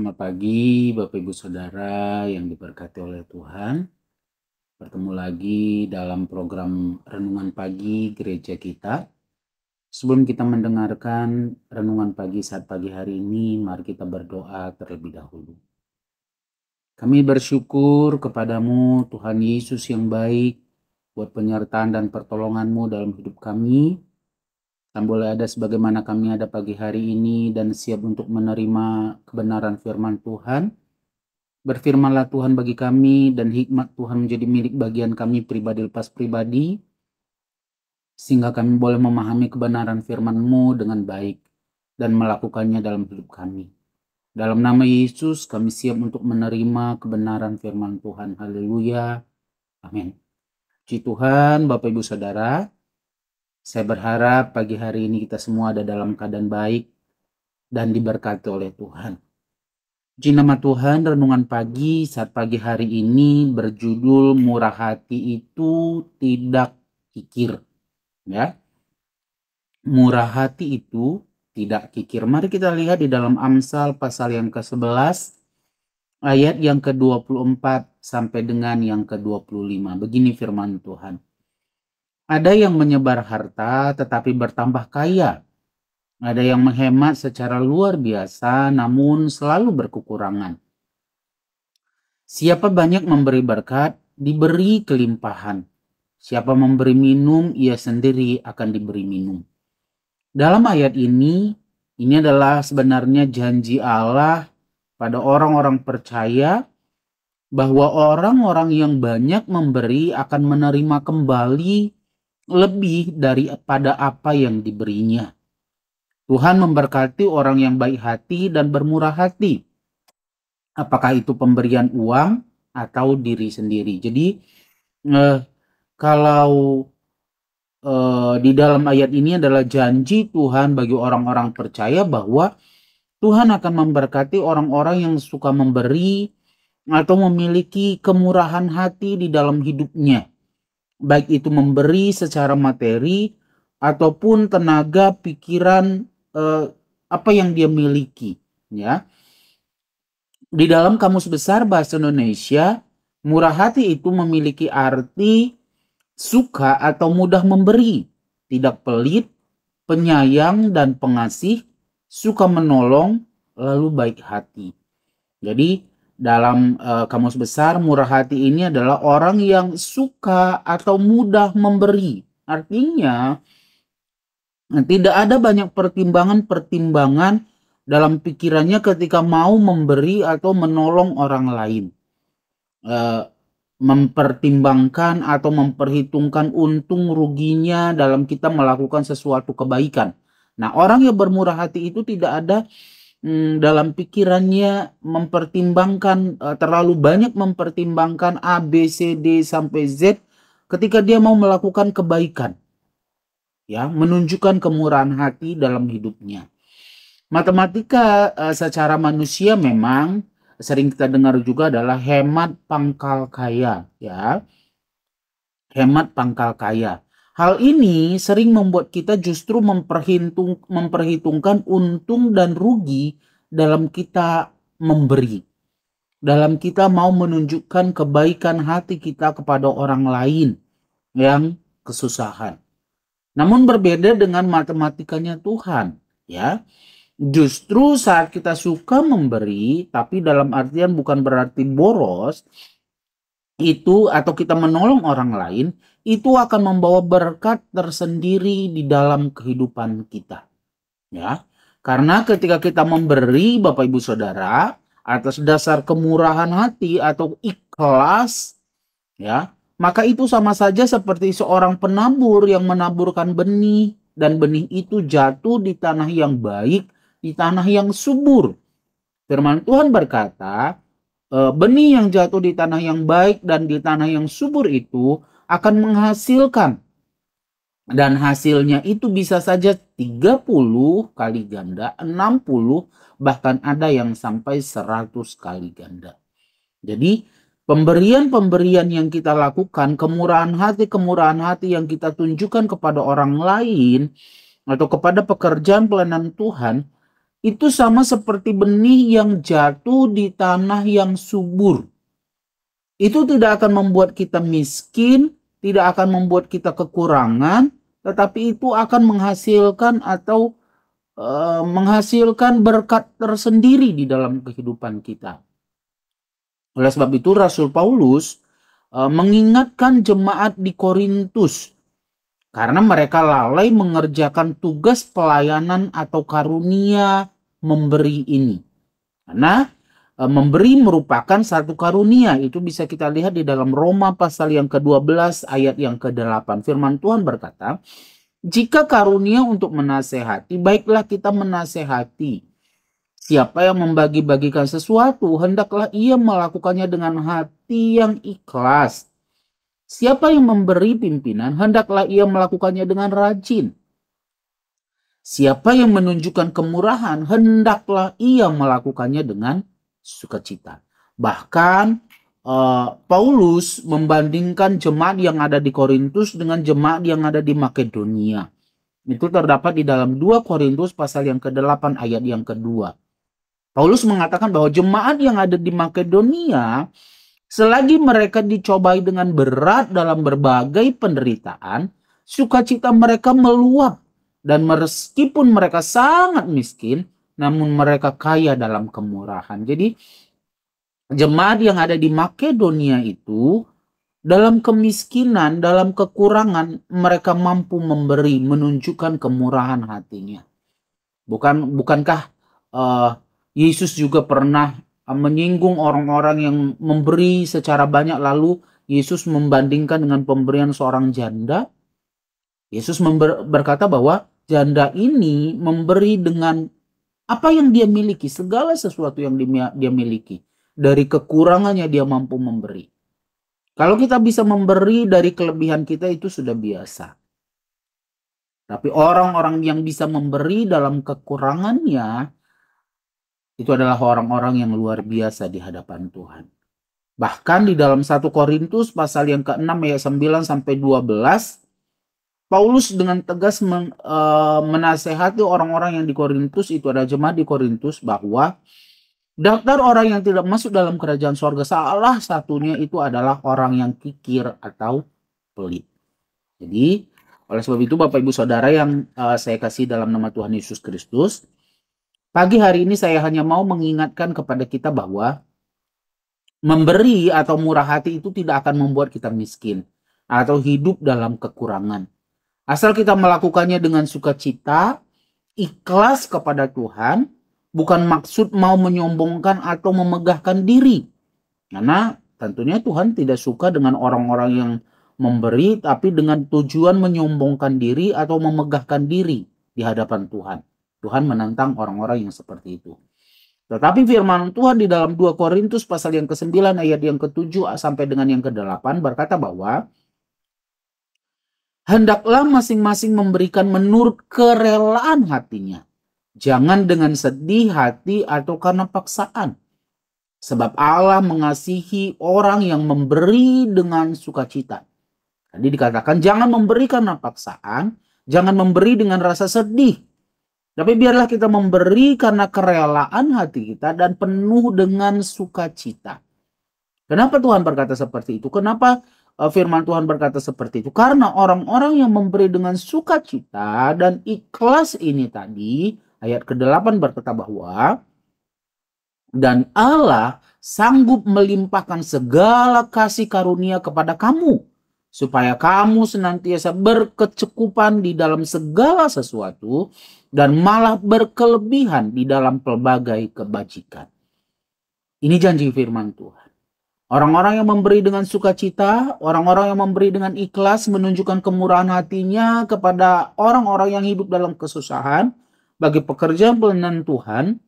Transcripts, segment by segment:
Selamat pagi Bapak Ibu Saudara yang diberkati oleh Tuhan. Bertemu lagi dalam program Renungan Pagi Gereja kita. Sebelum kita mendengarkan Renungan Pagi saat pagi hari ini, mari kita berdoa terlebih dahulu. Kami bersyukur kepadamu Tuhan Yesus yang baik buat penyertaan dan pertolongan-Mu dalam hidup kami. Dan boleh ada sebagaimana kami ada pagi hari ini dan siap untuk menerima kebenaran firman Tuhan. Berfirmanlah Tuhan bagi kami dan hikmat Tuhan menjadi milik bagian kami pribadi lepas pribadi. Sehingga kami boleh memahami kebenaran firman-Mu dengan baik dan melakukannya dalam hidup kami. Dalam nama Yesus kami siap untuk menerima kebenaran firman Tuhan. Haleluya. Amin. Puji Tuhan Bapak Ibu Saudara. Saya berharap pagi hari ini kita semua ada dalam keadaan baik dan diberkati oleh Tuhan. Puji nama Tuhan, renungan pagi saat pagi hari ini berjudul murah hati itu tidak kikir. Ya. Murah hati itu tidak kikir. Mari kita lihat di dalam Amsal pasal yang ke-11 ayat yang ke-24 sampai dengan yang ke-25. Begini firman Tuhan. Ada yang menyebar harta tetapi bertambah kaya. Ada yang menghemat secara luar biasa namun selalu berkekurangan. Siapa banyak memberi berkat, diberi kelimpahan. Siapa memberi minum, ia sendiri akan diberi minum. Dalam ayat ini adalah sebenarnya janji Allah pada orang-orang percaya bahwa orang-orang yang banyak memberi akan menerima kembali lebih daripada apa yang diberinya. Tuhan memberkati orang yang baik hati dan bermurah hati. Apakah itu pemberian uang atau diri sendiri. Jadi kalau di dalam ayat ini adalah janji Tuhan bagi orang-orang percaya bahwa Tuhan akan memberkati orang-orang yang suka memberi atau memiliki kemurahan hati di dalam hidupnya. Baik itu memberi secara materi ataupun tenaga, pikiran, apa yang dia miliki. Ya. Di dalam Kamus Besar Bahasa Indonesia, murah hati itu memiliki arti suka atau mudah memberi, tidak pelit, penyayang dan pengasih, suka menolong, lalu baik hati. Jadi dalam Kamus Besar, murah hati ini adalah orang yang suka atau mudah memberi. Artinya tidak ada banyak pertimbangan-pertimbangan dalam pikirannya ketika mau memberi atau menolong orang lain. Mempertimbangkan atau memperhitungkan untung ruginya dalam kita melakukan sesuatu kebaikan. Nah, orang yang bermurah hati itu tidak ada dalam pikirannya mempertimbangkan terlalu banyak mempertimbangkan A, B, C, D sampai Z ketika dia mau melakukan kebaikan. Ya, menunjukkan kemurahan hati dalam hidupnya. Matematika secara manusia memang sering kita dengar juga adalah hemat pangkal kaya, ya. Hemat pangkal kaya. Hal ini sering membuat kita justru memperhitungkan untung dan rugi dalam kita memberi. Dalam kita mau menunjukkan kebaikan hati kita kepada orang lain yang kesusahan. Namun berbeda dengan matematikanya Tuhan, ya. Justru saat kita suka memberi, tapi dalam artian bukan berarti boros, itu atau kita menolong orang lain, itu akan membawa berkat tersendiri di dalam kehidupan kita. Ya. Karena ketika kita memberi Bapak Ibu Saudara atas dasar kemurahan hati atau ikhlas, ya, maka itu sama saja seperti seorang penabur yang menaburkan benih dan benih itu jatuh di tanah yang baik, di tanah yang subur. Firman Tuhan berkata, benih yang jatuh di tanah yang baik dan di tanah yang subur itu akan menghasilkan. Dan hasilnya itu bisa saja 30 kali ganda, 60, bahkan ada yang sampai 100 kali ganda. Jadi pemberian-pemberian yang kita lakukan, kemurahan hati yang kita tunjukkan kepada orang lain atau kepada pekerjaan pelayanan Tuhan, itu sama seperti benih yang jatuh di tanah yang subur. Itu tidak akan membuat kita miskin, tidak akan membuat kita kekurangan, tetapi itu akan menghasilkan atau menghasilkan berkat tersendiri di dalam kehidupan kita. Oleh sebab itu Rasul Paulus mengingatkan jemaat di Korintus karena mereka lalai mengerjakan tugas pelayanan atau karunia memberi ini. Karena memberi merupakan satu karunia. Itu bisa kita lihat di dalam Roma pasal yang ke-12 ayat yang ke-8. Firman Tuhan berkata, jika karunia untuk menasehati, baiklah kita menasehati. Siapa yang membagi-bagikan sesuatu, hendaklah ia melakukannya dengan hati yang ikhlas. Siapa yang memberi pimpinan, hendaklah ia melakukannya dengan rajin. Siapa yang menunjukkan kemurahan, hendaklah ia melakukannya dengan sukacita. Bahkan Paulus membandingkan jemaat yang ada di Korintus dengan jemaat yang ada di Makedonia. Itu terdapat di dalam 2 Korintus pasal yang ke-8 ayat yang kedua. Paulus mengatakan bahwa jemaat yang ada di Makedonia, selagi mereka dicobai dengan berat dalam berbagai penderitaan, sukacita mereka meluap. Dan meskipun mereka sangat miskin, namun mereka kaya dalam kemurahan. Jadi jemaat yang ada di Makedonia itu dalam kemiskinan, dalam kekurangan, mereka mampu memberi, menunjukkan kemurahan hatinya. Bukankah Yesus juga pernah menyinggung orang-orang yang memberi secara banyak, lalu Yesus membandingkan dengan pemberian seorang janda? Yesus berkata bahwa janda ini memberi dengan apa yang dia miliki, segala sesuatu yang dia miliki. Dari kekurangannya dia mampu memberi. Kalau kita bisa memberi dari kelebihan kita, itu sudah biasa. Tapi orang-orang yang bisa memberi dalam kekurangannya, itu adalah orang-orang yang luar biasa di hadapan Tuhan. Bahkan di dalam 1 Korintus pasal yang ke-6 ayat 9 sampai 12, Paulus dengan tegas menasehati orang-orang yang di Korintus, itu ada jemaat di Korintus, bahwa daftar orang yang tidak masuk dalam kerajaan sorga, salah satunya itu adalah orang yang kikir atau pelit. Jadi oleh sebab itu Bapak Ibu Saudara yang saya kasih dalam nama Tuhan Yesus Kristus, pagi hari ini saya hanya mau mengingatkan kepada kita bahwa memberi atau murah hati itu tidak akan membuat kita miskin atau hidup dalam kekurangan. Asal kita melakukannya dengan sukacita, ikhlas kepada Tuhan, bukan maksud mau menyombongkan atau memegahkan diri. Karena tentunya Tuhan tidak suka dengan orang-orang yang memberi, tapi dengan tujuan menyombongkan diri atau memegahkan diri di hadapan Tuhan. Tuhan menantang orang-orang yang seperti itu. Tetapi firman Tuhan di dalam 2 Korintus pasal yang ke-9 ayat yang ke-7 sampai dengan yang ke-8 berkata bahwa hendaklah masing-masing memberikan menurut kerelaan hatinya. Jangan dengan sedih hati atau karena paksaan. Sebab Allah mengasihi orang yang memberi dengan sukacita. Tadi dikatakan jangan memberi karena paksaan. Jangan memberi dengan rasa sedih. Tapi biarlah kita memberi karena kerelaan hati kita dan penuh dengan sukacita. Kenapa Tuhan berkata seperti itu? Kenapa firman Tuhan berkata seperti itu? Karena orang-orang yang memberi dengan sukacita dan ikhlas ini tadi, ayat ke-8 berkata bahwa dan Allah sanggup melimpahkan segala kasih karunia kepada kamu, supaya kamu senantiasa berkecukupan di dalam segala sesuatu dan malah berkelebihan di dalam pelbagai kebajikan. Ini janji firman Tuhan. Orang-orang yang memberi dengan sukacita, orang-orang yang memberi dengan ikhlas, menunjukkan kemurahan hatinya kepada orang-orang yang hidup dalam kesusahan, bagi pekerjaan pelayanan Tuhan,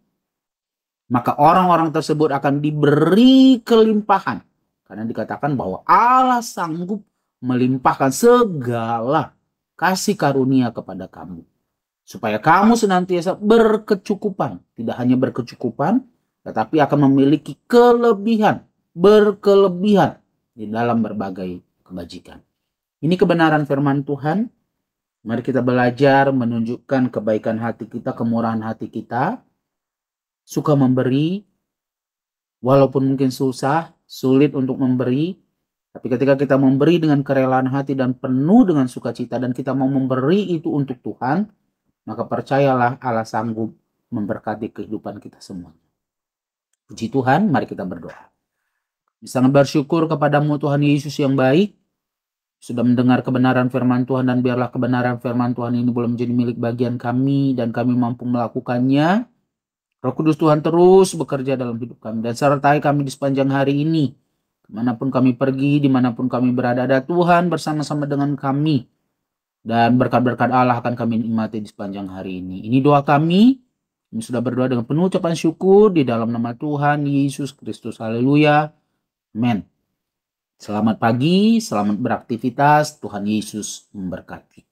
maka orang-orang tersebut akan diberi kelimpahan. Karena dikatakan bahwa Allah sanggup melimpahkan segala kasih karunia kepada kamu. Supaya kamu senantiasa berkecukupan. Tidak hanya berkecukupan, tetapi akan memiliki kelebihan. Berkelebihan di dalam berbagai kebajikan. Ini kebenaran firman Tuhan. Mari kita belajar menunjukkan kebaikan hati kita, kemurahan hati kita, suka memberi, walaupun mungkin susah, sulit untuk memberi, tapi ketika kita memberi dengan kerelaan hati dan penuh dengan sukacita dan kita mau memberi itu untuk Tuhan, maka percayalah Allah sanggup memberkati kehidupan kita semua. Puji Tuhan, mari kita berdoa. Sangat bersyukur kepadamu Tuhan Yesus yang baik, sudah mendengar kebenaran firman Tuhan, dan biarlah kebenaran firman Tuhan ini boleh menjadi milik bagian kami dan kami mampu melakukannya. Roh Kudus Tuhan terus bekerja dalam hidup kami dan sertai kami di sepanjang hari ini. Dimanapun kami pergi, dimanapun kami berada, ada Tuhan bersama-sama dengan kami. Dan berkat-berkat Allah akan kami nikmati di sepanjang hari ini. Ini doa kami. Kami sudah berdoa dengan penuh ucapan syukur di dalam nama Tuhan Yesus Kristus. Haleluya. Amin. Selamat pagi, selamat beraktivitas. Tuhan Yesus memberkati.